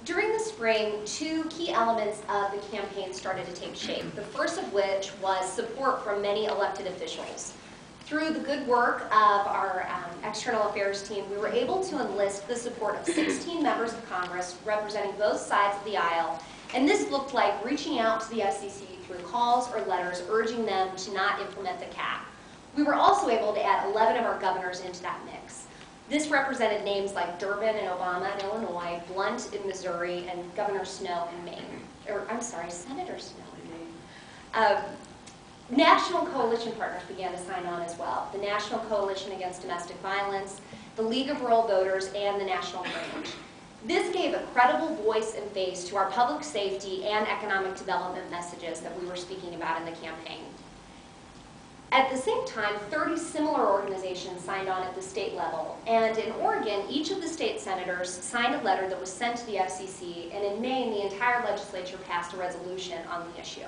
During the spring, two key elements of the campaign started to take shape, the first of which was support from many elected officials. Through the good work of our external affairs team, we were able to enlist the support of 16 members of Congress representing both sides of the aisle, and this looked like reaching out to the FCC through calls or letters urging them to not implement the cap. We were also able to add 11 of our governors into that mix. This represented names like Durbin and Obama in Illinois, Blunt in Missouri, and Governor Snow in Maine. Or, I'm sorry, Senator Snow in Maine. National coalition partners began to sign on as well. The National Coalition Against Domestic Violence, the League of Rural Voters, and the National Range. This gave a credible voice and face to our public safety and economic development messages that we were speaking about in the campaign. At the same time, 30 similar organizations signed on at the state level, and in Oregon, each of the state senators signed a letter that was sent to the FCC, and in Maine, the entire legislature passed a resolution on the issue.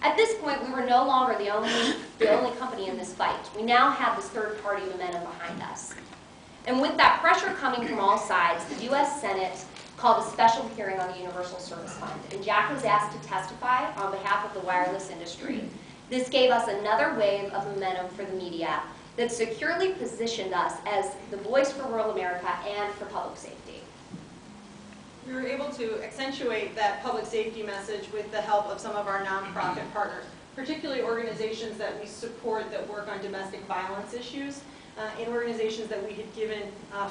At this point, we were no longer the only company in this fight. We now have this third-party momentum behind us. And with that pressure coming from all sides, the U.S. Senate called a special hearing on the Universal Service Fund, and Jack was asked to testify on behalf of the wireless industry. This gave us another wave of momentum for the media that securely positioned us as the voice for rural America and for public safety. We were able to accentuate that public safety message with the help of some of our nonprofit partners, particularly organizations that we support that work on domestic violence issues, and organizations that we had given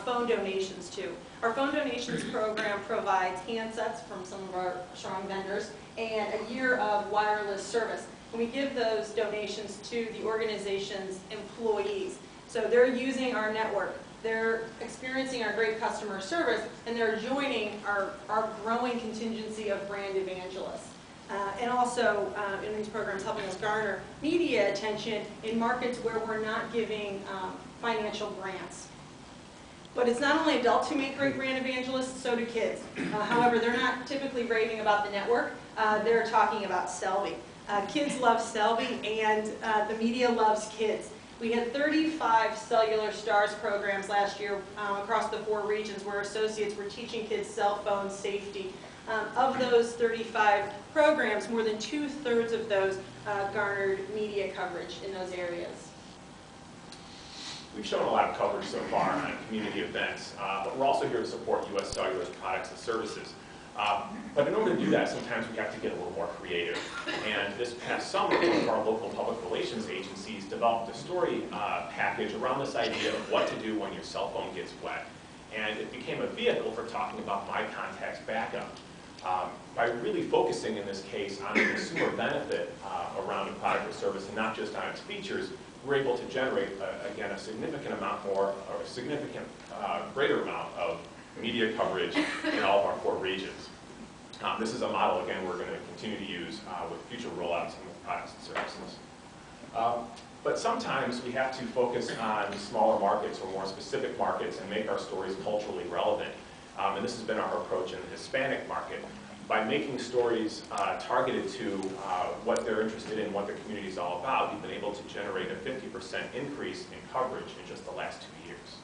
phone donations to. Our phone donations program provides handsets from some of our strong vendors and a year of wireless service. And we give those donations to the organization's employees. So they're using our network, they're experiencing our great customer service, and they're joining our growing contingency of brand evangelists. And also, in these programs, helping us garner media attention in markets where we're not giving financial grants. But it's not only adults who make great brand evangelists, so do kids. However, they're not typically raving about the network, they're talking about Selby. Kids love Selby, and the media loves kids. We had 35 Cellular Stars programs last year across the 4 regions where associates were teaching kids cell phone safety. Of those 35 programs, more than 2/3 of those garnered media coverage in those areas. We've shown a lot of coverage so far on community events, but we're also here to support U.S. Cellular's products and services. But in order to do that, sometimes we have to get a little more creative. And this past summer, one of our local public relations agencies developed a story package around this idea of what to do when your cell phone gets wet. And it became a vehicle for talking about My Contact's backup. By really focusing in this case on the consumer benefit around a product or service and not just on its features, we're able to generate, again, a significant amount more, or a significant greater amount of media coverage in all of our 4 regions. This is a model, again, we're going to continue to use with future rollouts and with products and services. But sometimes we have to focus on smaller markets or more specific markets and make our stories culturally relevant. And this has been our approach in the Hispanic market. By making stories targeted to what they're interested in, what their community is all about, we've been able to generate a 50% increase in coverage in just the last 2 years.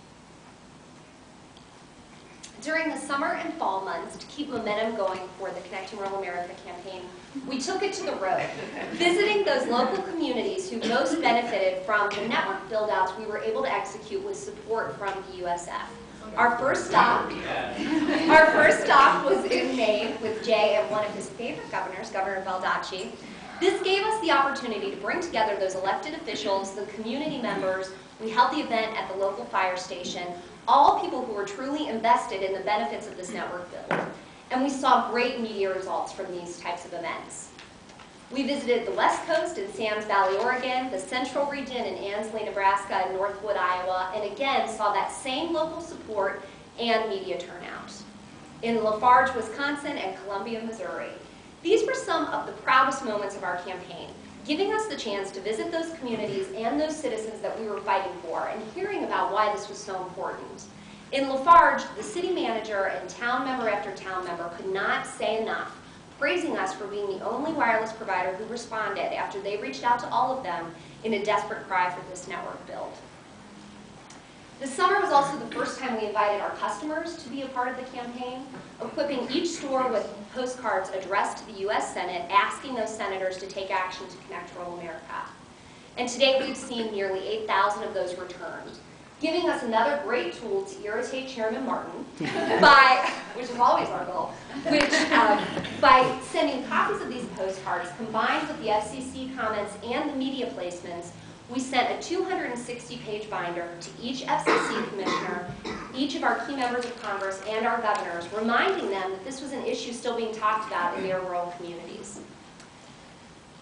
During the summer and fall months, to keep momentum going for the Connecting Rural America campaign, we took it to the road, visiting those local communities who most benefited from the network build-outs we were able to execute with support from the USF. Our first stop was in Maine with Jay and one of his favorite governors, Governor Baldacci. This gave us the opportunity to bring together those elected officials, the community members. We held the event at the local fire station, all people who were truly invested in the benefits of this network build. And we saw great media results from these types of events. We visited the West Coast in Sam's Valley, Oregon, the Central region in Ansley, Nebraska, and Northwood, Iowa, and again saw that same local support and media turnout. In Lafarge, Wisconsin, and Columbia, Missouri. These were some of the proudest moments of our campaign, giving us the chance to visit those communities and those citizens that we were fighting for and hearing about why this was so important. In Lafarge, the city manager and town member after town member could not say enough, praising us for being the only wireless provider who responded after they reached out to all of them in a desperate cry for this network build. This summer was also the first time we invited our customers to be a part of the campaign, equipping each store with postcards addressed to the U.S. Senate, asking those senators to take action to connect rural America. And today we've seen nearly 8,000 of those returned, giving us another great tool to irritate Chairman Martin, which is always our goal, by sending copies of these postcards combined with the FCC comments and the media placements. We sent a 260-page binder to each FCC commissioner, each of our key members of Congress, and our governors, reminding them that this was an issue still being talked about in their rural communities.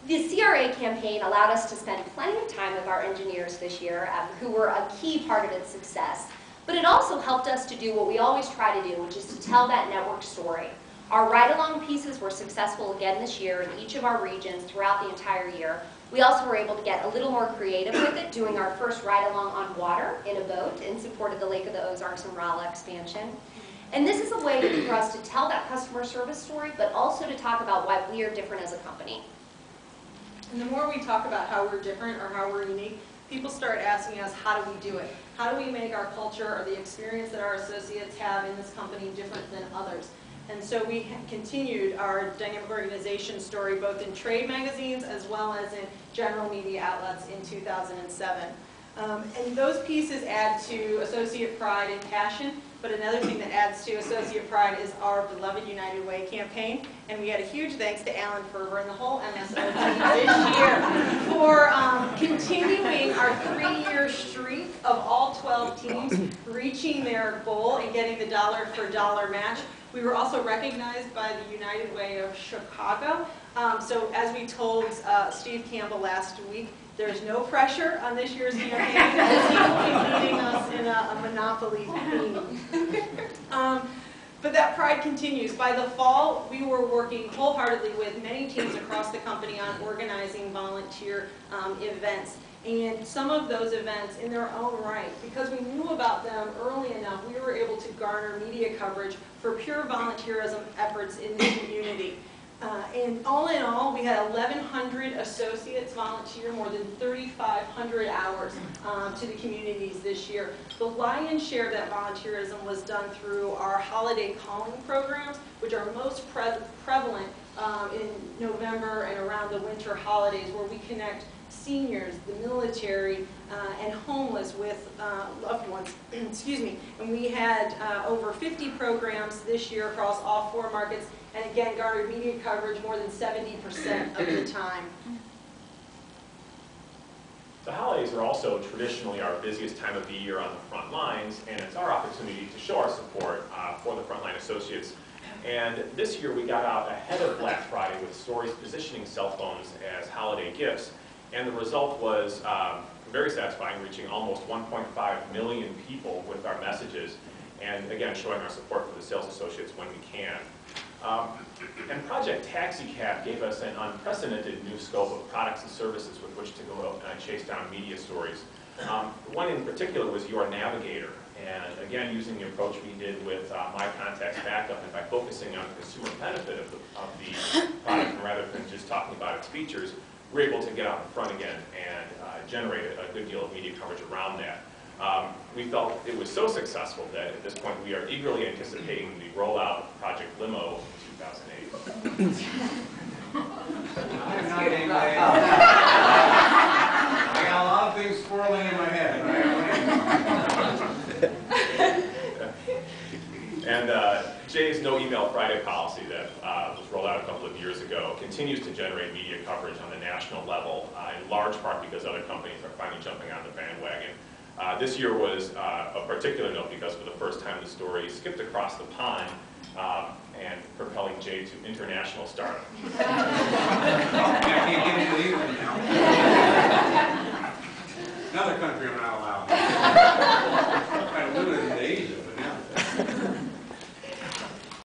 The CRA campaign allowed us to spend plenty of time with our engineers this year, who were a key part of its success. But it also helped us to do what we always try to do, which is to tell that network story. Our ride-along pieces were successful again this year in each of our regions throughout the entire year. We also were able to get a little more creative with it, doing our first ride-along on water in a boat in support of the Lake of the Ozarks and Rolla expansion. And this is a way for us to tell that customer service story, but also to talk about why we are different as a company. And the more we talk about how we're different or how we're unique, people start asking us, how do we do it? How do we make our culture or the experience that our associates have in this company different than others? And so we continued our dynamic organization story both in trade magazines as well as in general media outlets in 2007. And those pieces add to associate pride and passion, but another thing that adds to associate pride is our beloved United Way campaign. And we had a huge thanks to Alan Ferber and the whole MSO team this year for continuing our 3-year streak of all 12 teams reaching their goal and getting the dollar for dollar match. We were also recognized by the United Way of Chicago. So as we told Steve Campbell last week, there's no pressure on this year's campaign as he will be leading us in a Monopoly theme. But that pride continues. By the fall, we were working wholeheartedly with many teams across the company on organizing volunteer events. And some of those events, in their own right, because we knew about them early enough, we were able to garner media coverage for pure volunteerism efforts in the community. And all in all, we had 1,100 associates volunteer more than 3,500 hours to the communities this year. The lion's share of that volunteerism was done through our holiday calling programs, which are most prevalent in November and around the winter holidays, where we connect seniors, the military, and homeless with loved ones. Excuse me. And we had over 50 programs this year across all 4 markets, and again garnered media coverage more than 70% of the time. The holidays are also traditionally our busiest time of the year on the front lines, and it's our opportunity to show our support for the frontline associates. And this year we got out ahead of Black Friday with stories positioning cell phones as holiday gifts. And the result was very satisfying, reaching almost 1.5 million people with our messages, and again, showing our support for the sales associates when we can. And Project Taxi Cab gave us an unprecedented new scope of products and services with which to go out and chase down media stories. One in particular was Your Navigator, and again, using the approach we did with My Contacts Backup, and by focusing on the consumer benefit of the product rather than just talking about its features, we're able to get out in front again and generate a good deal of media coverage around that. We felt it was so successful that at this point we are eagerly anticipating the rollout of Project Limo in 2008. I'm not angry. I got a lot of things swirling in my head. And Jay's No Email Friday policy that was rolled out a couple of years ago continues to generate media coverage on the national level, in large part because other companies are finally jumping on the bandwagon. This year was a particular note because for the first time the story skipped across the pond and propelling Jay to international stardom. I can't get into these right now.